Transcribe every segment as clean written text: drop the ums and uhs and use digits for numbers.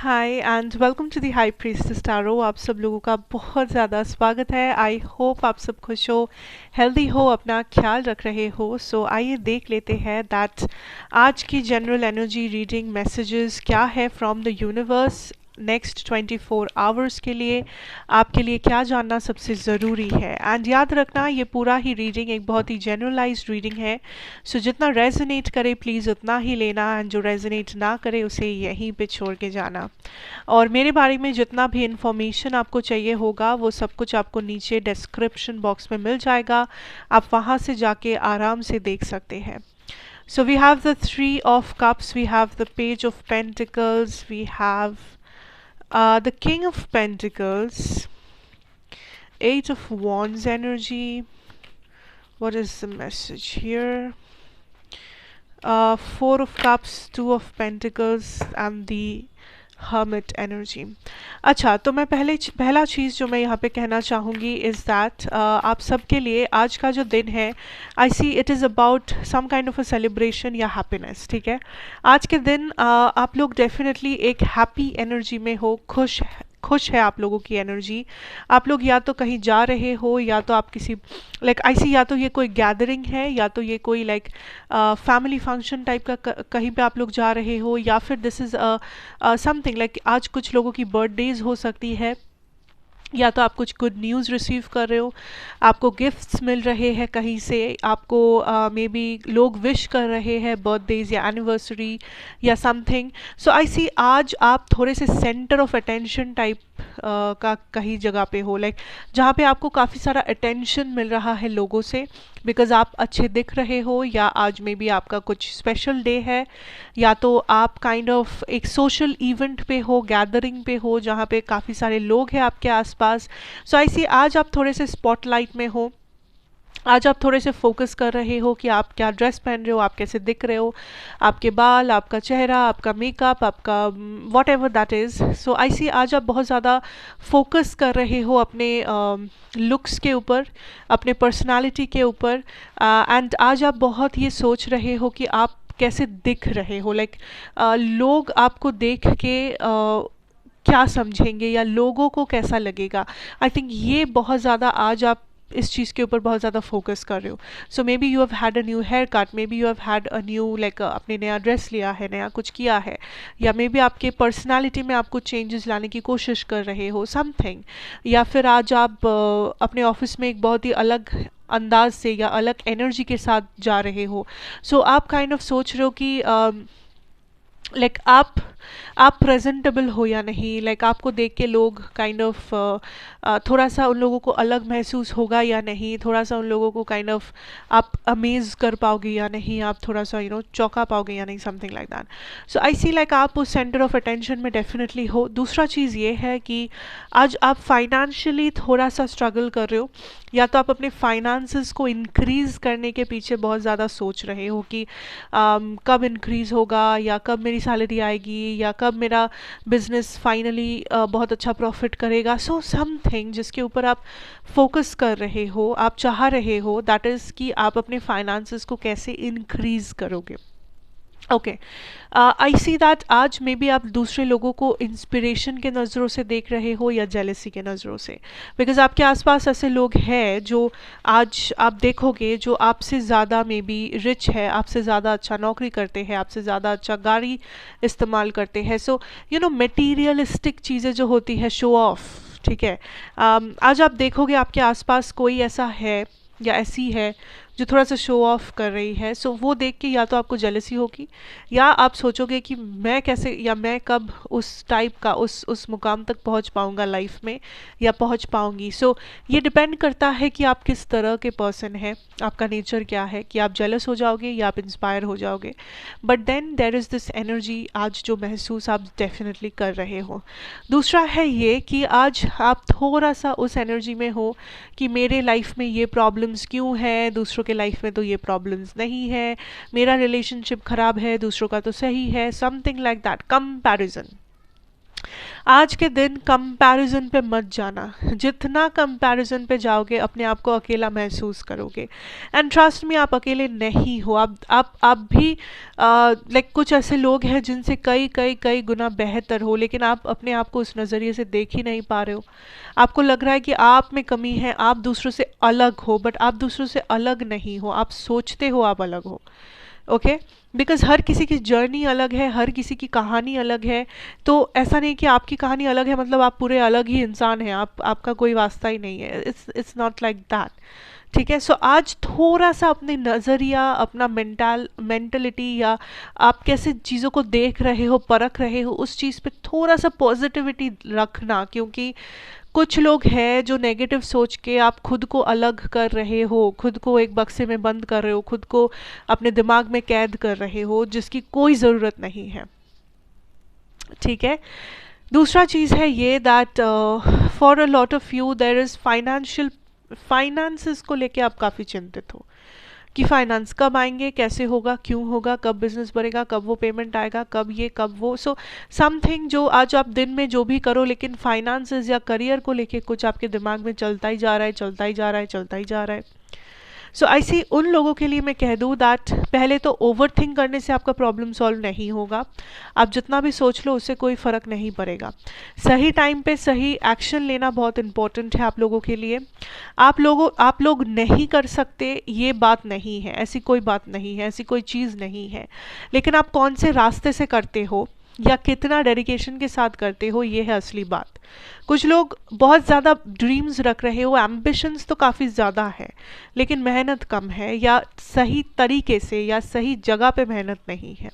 Hi and welcome to the high priestess tarot. आप सब लोगों का बहुत ज़्यादा स्वागत है। आई होप आप सब खुश हो, हेल्दी हो, अपना ख्याल रख रहे हो। सो आइए देख लेते हैं दैट आज की जनरल एनर्जी रीडिंग मैसेजेस क्या है from the universe next 24 hours के लिए। आपके लिए क्या जानना सबसे ज़रूरी है। एंड याद रखना ये पूरा ही रीडिंग एक बहुत ही जनरलाइज्ड रीडिंग है। सो जितना रेजोनेट करे प्लीज़ उतना ही लेना, एंड जो रेजोनेट ना करे उसे यहीं पे छोड़ के जाना। और मेरे बारे में जितना भी इंफॉर्मेशन आपको चाहिए होगा वो सब कुछ आपको नीचे डिस्क्रिप्शन बॉक्स में मिल जाएगा। आप वहाँ से जाके आराम से देख सकते हैं। So we have the Three of Cups, we have the Page of Pentacles, we have the King of Pentacles, Eight of Wands energy. What is the message here? Four of Cups, Two of Pentacles and the hermit energy. अच्छा, तो मैं पहला चीज़ जो मैं यहाँ पे कहना चाहूँगी इज़ दैट आप सबके लिए आज का जो दिन है, I see it is about some kind of a celebration या हैप्पीनेस। ठीक है, आज के दिन आप लोग डेफिनेटली एक हैप्पी एनर्जी में हो, खुश है आप लोगों की एनर्जी। आप लोग या तो कहीं जा रहे हो, या तो आप किसी लाइक आई सी, या तो ये कोई गैदरिंग है, या तो ये कोई लाइक फैमिली फंक्शन टाइप का कहीं पे आप लोग जा रहे हो, या फिर दिस इज़ समथिंग लाइक आज कुछ लोगों की बर्थडेज हो सकती है, या तो आप कुछ गुड न्यूज़ रिसीव कर रहे हो, आपको गिफ्ट्स मिल रहे हैं कहीं से, आपको मे बी लोग विश कर रहे हैं बर्थडेज या एनिवर्सरी या समथिंग। सो आई सी आज आप थोड़े से सेंटर ऑफ अटेंशन टाइप का कहीं जगह पे हो, लाइक जहाँ पे आपको काफ़ी सारा अटेंशन मिल रहा है लोगों से, बिकॉज आप अच्छे दिख रहे हो, या आज मे बी आपका कुछ स्पेशल डे है, या तो आप काइंड ऑफ एक सोशल इवेंट पे हो, गैदरिंग पे हो जहाँ पे काफ़ी सारे लोग हैं आपके आसपास। सो आई सी आज आप थोड़े से स्पॉटलाइट में हो, आज आप थोड़े से फोकस कर रहे हो कि आप क्या ड्रेस पहन रहे हो, आप कैसे दिख रहे हो, आपके बाल, आपका चेहरा, आपका मेकअप, आपका what ever that is. So I सी आज आप बहुत ज़्यादा फोकस कर रहे हो अपने लुक्स के ऊपर, अपने पर्सनालिटी के ऊपर, एंड आज आप बहुत ये सोच रहे हो कि आप कैसे दिख रहे हो, लाइक लोग आपको देख के क्या समझेंगे या लोगों को कैसा लगेगा। आई थिंक ये बहुत ज़्यादा आज आप इस चीज़ के ऊपर बहुत ज़्यादा फोकस कर रहे हो। So maybe you have had a new haircut, maybe you have had a new like आपने नया ड्रेस लिया है, नया कुछ किया है, या मे बी आपके पर्सनालिटी में आप कुछ चेंजेस लाने की कोशिश कर रहे हो समथिंग, या फिर आज आप अपने ऑफिस में एक बहुत ही अलग अंदाज से या अलग एनर्जी के साथ जा रहे हो। सो आप काइंड ऑफ सोच रहे हो कि लाइक आप प्रेजेंटेबल हो या नहीं, लाइक आपको देख के लोग काइंड ऑफ थोड़ा सा उन लोगों को अलग महसूस होगा या नहीं, थोड़ा सा उन लोगों को काइंड ऑफ आप अमेज कर पाओगे या नहीं, आप थोड़ा सा चौंका पाओगे या नहीं, something like that. So I see like आप उस सेंटर ऑफ अटेंशन में डेफिनेटली हो। दूसरा चीज़ ये है कि आज आप फाइनेंशियली थोड़ा सा स्ट्रगल कर रहे हो, या तो आप अपने फाइनेंसेस को इंक्रीज़ करने के पीछे बहुत ज़्यादा सोच रहे हो कि कब इंक्रीज़ होगा, या कब मेरी सैलरी आएगी, या कब मेरा बिजनेस फाइनली बहुत अच्छा प्रॉफिट करेगा। सो समथिंग जिसके ऊपर आप फोकस कर रहे हो, आप चाह रहे हो, दैट इज़ कि आप अपने फाइनेंसेस को कैसे इंक्रीज़ करोगे। ओके, आई सी दैट आज मे बी आप दूसरे लोगों को इंस्पिरेशन के नज़रों से देख रहे हो या जेलसी के नज़रों से, बिकॉज आपके आसपास ऐसे लोग हैं जो आज आप देखोगे जो आपसे ज़्यादा मे बी रिच है, आपसे ज़्यादा अच्छा नौकरी करते हैं, आपसे ज़्यादा अच्छा गाड़ी इस्तेमाल करते हैं। सो मटेरियलिस्टिक चीज़ें जो होती है, शो ऑफ, ठीक है। आज आप देखोगे आपके आसपास कोई ऐसा है या ऐसी है जो थोड़ा सा शो ऑफ कर रही है। सो वो देख के या तो आपको जेलसी होगी, या आप सोचोगे कि मैं कैसे या मैं कब उस टाइप का उस मुकाम तक पहुंच पाऊंगा लाइफ में, या पहुंच पाऊंगी। सो ये डिपेंड करता है कि आप किस तरह के पर्सन हैं, आपका नेचर क्या है, कि आप जेलस हो जाओगे या आप इंस्पायर हो जाओगे। But then there is this energy आज जो महसूस आप डेफिनेटली कर रहे हो। दूसरा है ये कि आज आप थोड़ा सा उस एनर्जी में हो कि मेरे लाइफ में ये प्रॉब्लम्स क्यों है, दूसरों के लाइफ में तो ये प्रॉब्लम्स नहीं है, मेरा रिलेशनशिप ख़राब है, दूसरों का तो सही है, समथिंग लाइक दैट, कंपैरिजन। आज के दिन कंपैरिजन पे मत जाना। जितना कंपैरिजन पे जाओगे अपने आप को अकेला महसूस करोगे। एंड ट्रस्ट मी, आप अकेले नहीं हो। आप भी लाइक कुछ ऐसे लोग हैं जिनसे कई कई कई गुना बेहतर हो, लेकिन आप अपने आप को उस नज़रिए से देख ही नहीं पा रहे हो। आपको लग रहा है कि आप में कमी है, आप दूसरों से अलग हो, बट आप दूसरों से अलग नहीं हो। आप सोचते हो आप अलग हो। ओके, बिकॉज हर किसी की जर्नी अलग है, हर किसी की कहानी अलग है। तो ऐसा नहीं कि आपकी कहानी अलग है मतलब आप पूरे अलग ही इंसान हैं, आपका कोई वास्ता ही नहीं है। It's not like that. ठीक है, सो आज थोड़ा सा अपने नज़रिया, अपना मेंटलिटी, या आप कैसे चीज़ों को देख रहे हो, परख रहे हो, उस चीज़ पे थोड़ा सा पॉजिटिविटी रखना। क्योंकि कुछ लोग हैं जो नेगेटिव सोच के आप खुद को अलग कर रहे हो, खुद को एक बक्से में बंद कर रहे हो, खुद को अपने दिमाग में कैद कर रहे हो, जिसकी कोई ज़रूरत नहीं है। ठीक है, दूसरा चीज़ है ये that for a lot of you there is finances को लेके आप काफ़ी चिंतित हो कि फाइनेंस कब आएंगे, कैसे होगा, क्यों होगा, कब बिजनेस बढ़ेगा, कब वो पेमेंट आएगा, कब ये कब वो। सो समथिंग जो आज आप दिन में जो भी करो, लेकिन फाइनेंसेस या करियर को लेके कुछ आपके दिमाग में चलता ही जा रहा है, चलता ही जा रहा है, चलता ही जा रहा है। सो ऐसी उन लोगों के लिए मैं कह दूँ दैट पहले तो ओवर थिंक करने से आपका प्रॉब्लम सॉल्व नहीं होगा। आप जितना भी सोच लो उससे कोई फ़र्क नहीं पड़ेगा। सही टाइम पे सही एक्शन लेना बहुत इंपॉर्टेंट है आप लोगों के लिए। आप लोग नहीं कर सकते ये बात नहीं है, ऐसी कोई बात नहीं है, ऐसी कोई चीज़ नहीं है। लेकिन आप कौन से रास्ते से करते हो या कितना डेडिकेशन के साथ करते हो, ये है असली बात। कुछ लोग बहुत ज़्यादा ड्रीम्स रख रहे हो, एम्बिशंस तो काफ़ी ज़्यादा है, लेकिन मेहनत कम है, या सही तरीके से या सही जगह पे मेहनत नहीं है।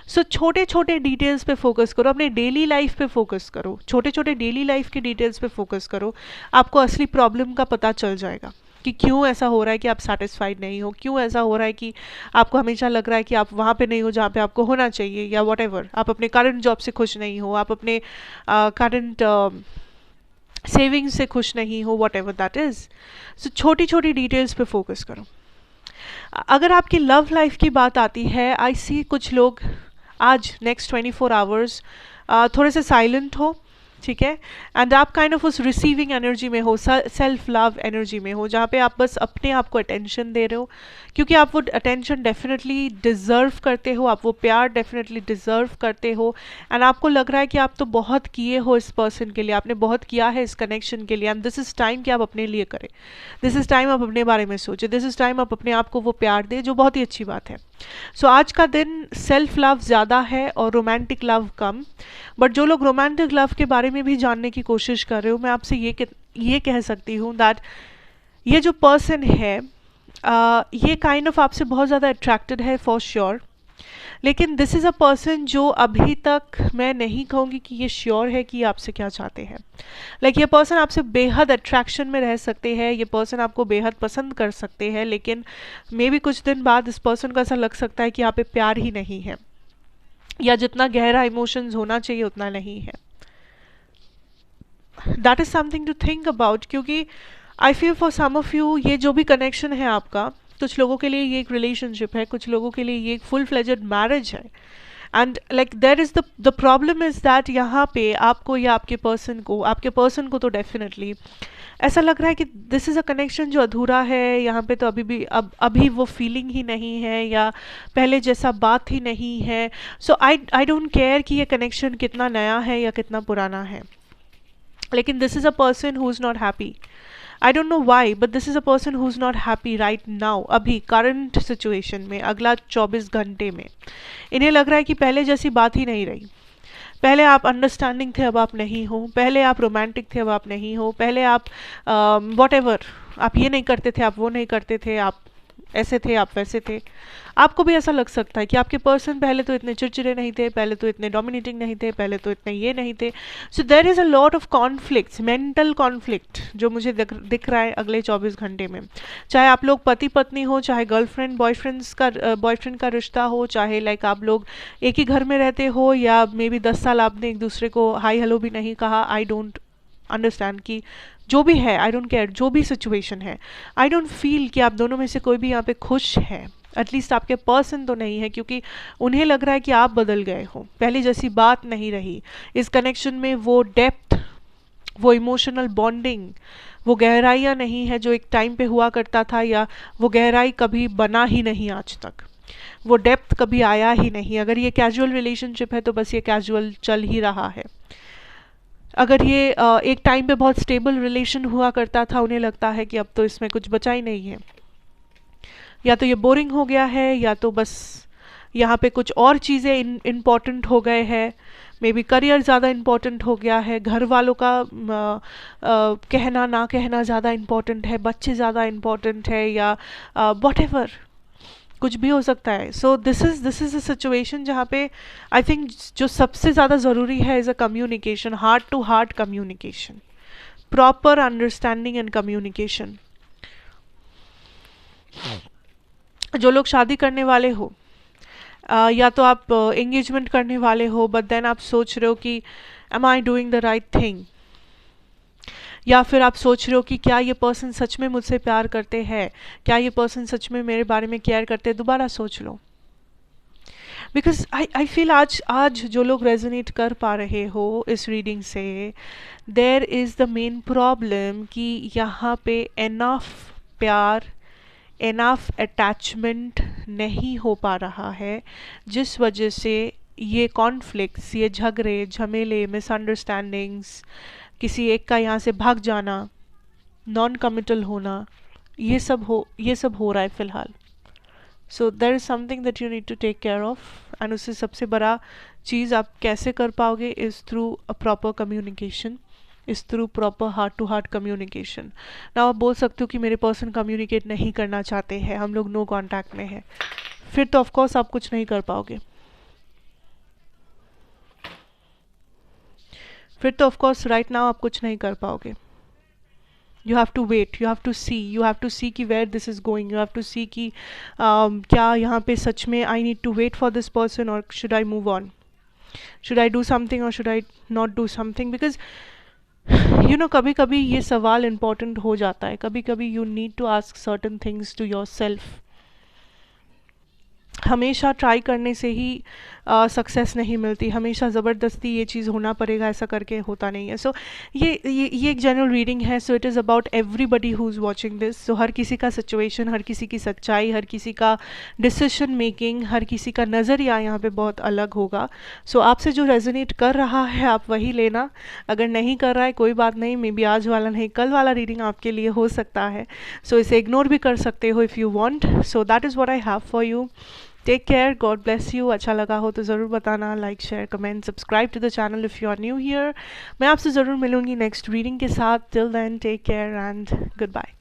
सो छोटे छोटे डिटेल्स पे फोकस करो, अपने डेली लाइफ पे फोकस करो, छोटे छोटे डेली लाइफ के डिटेल्स पे फोकस करो। आपको असली प्रॉब्लम का पता चल जाएगा कि क्यों ऐसा हो रहा है कि आप सेटिस्फाइड नहीं हो, क्यों ऐसा हो रहा है कि आपको हमेशा लग रहा है कि आप वहाँ पे नहीं हो जहाँ पे आपको होना चाहिए, या वॉटेवर। आप अपने करंट जॉब से खुश नहीं हो, आप अपने करंट सेविंग्स से खुश नहीं हो, वॉट एवर दैट इज़। सो छोटी छोटी डिटेल्स पे फोकस करो। अगर आपकी लव लाइफ की बात आती है, आई सी कुछ लोग आज नेक्स्ट 24 आवर्स थोड़े से साइलेंट हो। ठीक है, एंड आप काइंड ऑफ उस रिसीविंग एनर्जी में हो, सेल्फ लव एनर्जी में हो, जहाँ पे आप बस अपने आप को अटेंशन दे रहे हो, क्योंकि आप वो अटेंशन डेफिनेटली डिज़र्व करते हो, आप वो प्यार डेफिनेटली डिज़र्व करते हो। एंड आपको लग रहा है कि आप तो बहुत किए हो इस पर्सन के लिए, आपने बहुत किया है इस कनेक्शन के लिए, एंड दिस इज़ टाइम कि आप अपने लिए करें। दिस इज़ टाइम आप अपने बारे में सोचें, दिस इज़ टाइम आप अपने आप को वो प्यार दें, जो बहुत ही अच्छी बात है। सो आज का दिन सेल्फ लव ज़्यादा है और रोमांटिक लव कम। बट जो लोग रोमांटिक लव के बारे में भी जानने की कोशिश कर रहे हो, मैं आपसे ये कह सकती हूँ दैट ये जो पर्सन है ये काइंड ऑफ आपसे बहुत ज़्यादा अट्रैक्टेड है फॉर श्योर। लेकिन दिस इज़ अ पर्सन जो अभी तक मैं नहीं कहूँगी कि ये श्योर है कि ये आपसे क्या चाहते हैं। लाइक ये पर्सन आपसे बेहद अट्रैक्शन में रह सकते हैं, ये पर्सन आपको बेहद पसंद कर सकते हैं, लेकिन मे बी कुछ दिन बाद इस पर्सन को ऐसा लग सकता है कि यहाँ पे प्यार ही नहीं है, या जितना गहरा इमोशंस होना चाहिए उतना नहीं है। That is something to think about, क्योंकि I feel for some of you ये जो भी कनेक्शन है आपका, कुछ लोगों के लिए ये एक रिलेशनशिप है, कुछ लोगों के लिए ये एक फुल फ्लेजेड मैरिज है। And like there is the problem is that यहाँ पे आपको या आपके पर्सन को तो डेफिनेटली ऐसा लग रहा है कि दिस इज़ अ कनेक्शन जो अधूरा है, यहाँ पे तो अभी वो फीलिंग ही नहीं है, या पहले जैसा बात ही नहीं है। सो आई डोंट केयर कि ये कनेक्शन कितना नया है या कितना पुराना है, लेकिन this is a person who is not happy. I don't know why, but this is a person who is not happy right now, अभी करंट सिचुएशन में, अगला 24 घंटे में। इन्हें लग रहा है कि पहले जैसी बात ही नहीं रही। पहले आप अंडरस्टैंडिंग थे, अब आप नहीं हो। पहले आप रोमांटिक थे, अब आप नहीं हो। पहले आप वॉट आप ये नहीं करते थे, आप वो नहीं करते थे, आप ऐसे थे, आप वैसे थे। आपको भी ऐसा लग सकता है कि आपके पर्सन पहले तो इतने चिड़चिड़े नहीं थे, पहले तो इतने डोमिनेटिंग नहीं थे, पहले तो इतने ये नहीं थे। So there is a lot of conflicts, mental conflict जो मुझे दिख रहा है अगले 24 घंटे में। चाहे आप लोग पति पत्नी हो, चाहे गर्लफ्रेंड बॉयफ्रेंड का रिश्ता हो, चाहे लाइक आप लोग एक ही घर में रहते हो, या मे बी 10 साल आपने एक दूसरे को हाई हेलो भी नहीं कहा। आई डोंट अंडरस्टैंड कि जो भी है, आई डोंट केयर, जो भी सिचुएशन है, आई डोंट फील कि आप दोनों में से कोई भी यहाँ पे खुश है। एटलीस्ट आपके पर्सन तो नहीं है, क्योंकि उन्हें लग रहा है कि आप बदल गए हो, पहले जैसी बात नहीं रही इस कनेक्शन में। वो डेप्थ, वो इमोशनल बॉन्डिंग, वो गहराइयाँ नहीं है जो एक टाइम पे हुआ करता था, या वो गहराई कभी बना ही नहीं आज तक, वो डेप्थ कभी आया ही नहीं। अगर ये कैजुअल रिलेशनशिप है तो बस ये कैजुअल चल ही रहा है। अगर ये एक टाइम पे बहुत स्टेबल रिलेशन हुआ करता था, उन्हें लगता है कि अब तो इसमें कुछ बचा ही नहीं है, या तो ये बोरिंग हो गया है, या तो बस यहाँ पे कुछ और चीज़ें इम्पॉर्टेंट हो गए हैं। मे बी करियर ज़्यादा इम्पॉर्टेंट हो गया है, घर वालों का कहना ना कहना ज़्यादा इम्पॉर्टेंट है, बच्चे ज़्यादा इम्पॉर्टेंट है, या वॉट कुछ भी हो सकता है। So this is a situation जहाँ पे आई थिंक जो सबसे ज़्यादा ज़रूरी है is a communication, heart to heart communication, proper understanding and communication. जो लोग शादी करने वाले हो, या तो आप एंगेजमेंट करने वाले हो, बट देन आप सोच रहे हो कि am I doing the right thing, या फिर आप सोच रहे हो कि क्या ये पर्सन सच में मुझसे प्यार करते हैं, क्या ये पर्सन सच में मेरे बारे में केयर करते हैं, दोबारा सोच लो। बिकॉज आई फील आज जो लोग रेजोनेट कर पा रहे हो इस रीडिंग से, there is the main problem कि यहाँ पे एनफ प्यार, एनफ अटैचमेंट नहीं हो पा रहा है, जिस वजह से ये कॉन्फ्लिक्ट्स, ये झगड़े झमेले, मिसअंडरस्टैंडिंग्स, किसी एक का यहाँ से भाग जाना, नॉन कमिटल होना, ये सब हो रहा है फ़िलहाल। So there is something that you need to take care of, and उससे सबसे बड़ा चीज़ आप कैसे कर पाओगे is through a proper communication, is through proper heart to heart communication. ना आप बोल सकते हो कि मेरे पर्सन कम्युनिकेट नहीं करना चाहते हैं, हम लोग नो कॉन्टैक्ट में हैं, फिर तो ऑफकोर्स आप कुछ नहीं कर पाओगे, फिर तो ऑफकोर्स राइट नाउ आप कुछ नहीं कर पाओगे। You have to wait, you have to see कि where this is going, you have to see कि क्या यहाँ पे सच में I need to wait for this person, और should I move on, should I do something और should I not do something. Because you know कभी कभी ये सवाल इम्पॉर्टेंट हो जाता है, कभी कभी you need to ask certain things to yourself. हमेशा ट्राई करने से ही सक्सेस नहीं मिलती, हमेशा ज़बरदस्ती ये चीज़ होना पड़ेगा ऐसा करके होता नहीं है। सो ये एक जनरल रीडिंग है, so it is about everybody who is watching this. So हर किसी का सिचुएशन, हर किसी की सच्चाई, हर किसी का डिसीजन मेकिंग, हर किसी का नज़रिया यहाँ पे बहुत अलग होगा। सो आपसे जो रेजोनेट कर रहा है आप वही लेना, अगर नहीं कर रहा है कोई बात नहीं, मे बी आज वाला नहीं कल वाला रीडिंग आपके लिए हो सकता है। सो इसे इग्नोर भी कर सकते हो if you want. So that is what I have for you. Take care, God bless you. अच्छा लगा हो तो ज़रूर बताना, like share comment subscribe to the channel if you are new here. मैं आपसे ज़रूर मिलूंगी नेक्स्ट रीडिंग के साथ। Till then take care and good bye.